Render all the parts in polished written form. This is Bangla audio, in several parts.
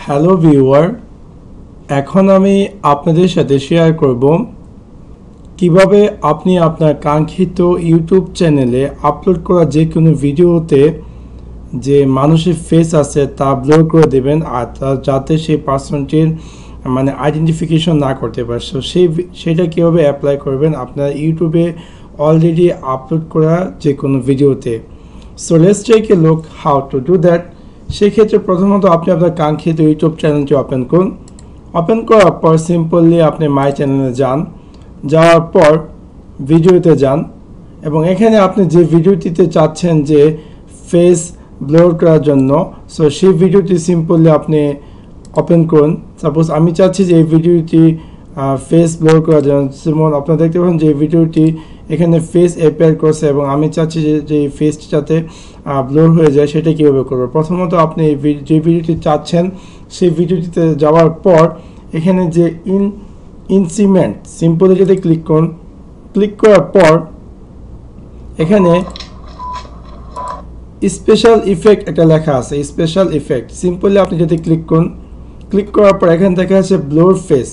হ্যালো ভিউয়ার, এখন আমি আপনাদের সাথে শেয়ার করব কিভাবে আপনি আপনার কাঙ্ক্ষিত ইউটিউব চ্যানেলে আপলোড করা যে কোনো ভিডিওতে যে মানুষের ফেস আছে তা ব্লর করে দেবেন আর যাতে সেই পার্সনটির আইডেন্টিফিকেশন না করতে পারে। সো সেটা কীভাবে অ্যাপ্লাই করবেন আপনার ইউটিউবে অলরেডি আপলোড করা যে কোনো ভিডিওতে। So let's take a look how to do that. সেক্ষেত্রে প্রথমত আপনি আপনার কাঙ্ক্ষিত ইউটিউব চ্যানেলটি ওপেন করুন। ওপেন করার পর সিম্পলি আপনি মাই চ্যানেলে যান, যাওয়ার পর ভিডিওতে যান এবং এখানে আপনি যে ভিডিওটিতে চাচ্ছেন যে ফেস ব্লর করার জন্য, সো সেই ভিডিওটি সিম্পলি আপনি ওপেন করুন। সাপোজ আমি চাচ্ছি যে এই ভিডিওটি ফেস ব্লর করার জন্য, যেমন আপনারা দেখতে পাচ্ছেন যে এই ভিডিওটি এখানে ফেস অ্যাপিয়ার করছে এবং আমি চাচ্ছি যে এই ফেসটি যাতে ব্লর হয়ে যায়। সেটা কীভাবে করবো? প্রথমত আপনি যে ভিডিওটি চাচ্ছেন সেই ভিডিওটিতে যাওয়ার পর এখানে যে ইনসিমেন্ট সিম্পলি যদি ক্লিক করুন, ক্লিক করার পর এখানে স্পেশাল ইফেক্ট একটা লেখা আছে, স্পেশাল ইফেক্ট সিম্পলি আপনি যদি ক্লিক করুন, ক্লিক করার পর এখানে দেখা যাচ্ছে ব্লর ফেস।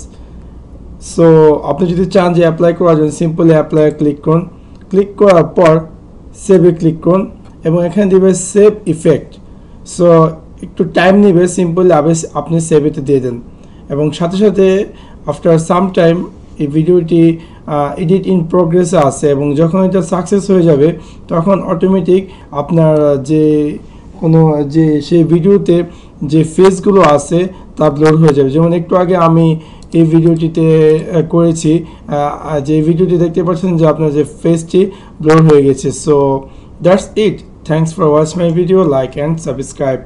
সো আপনি যদি চান যে অ্যাপ্লাই করার জন্য সিম্পলি অ্যাপ্লাই ক্লিক করুন, ক্লিক করার পর সেভে ক্লিক করুন এবং এখানে দিবে সেভ ইফেক্ট। সো একটু টাইম নেবে, সিম্পলি আপনি সেভেতে দিয়ে দেন এবং সাথে সাথে আফটার সাম টাইম এই ভিডিওটি এডিট ইন প্রোগ্রেসে আছে এবং যখন এটা সাকসেস হয়ে যাবে তখন অটোমেটিক আপনার যে সেই ভিডিওতে যে ফেসগুলো আছে তা ব্লর হয়ে যাবে। যেমন একটু আগে আমি এই ভিডিওটিতে করেছি, যে ভিডিওটি দেখতে পাচ্ছেন যে আপনার যে ফেসটি ব্লর হয়ে গেছে। So that's it. Thanks for watch my video, like and subscribe.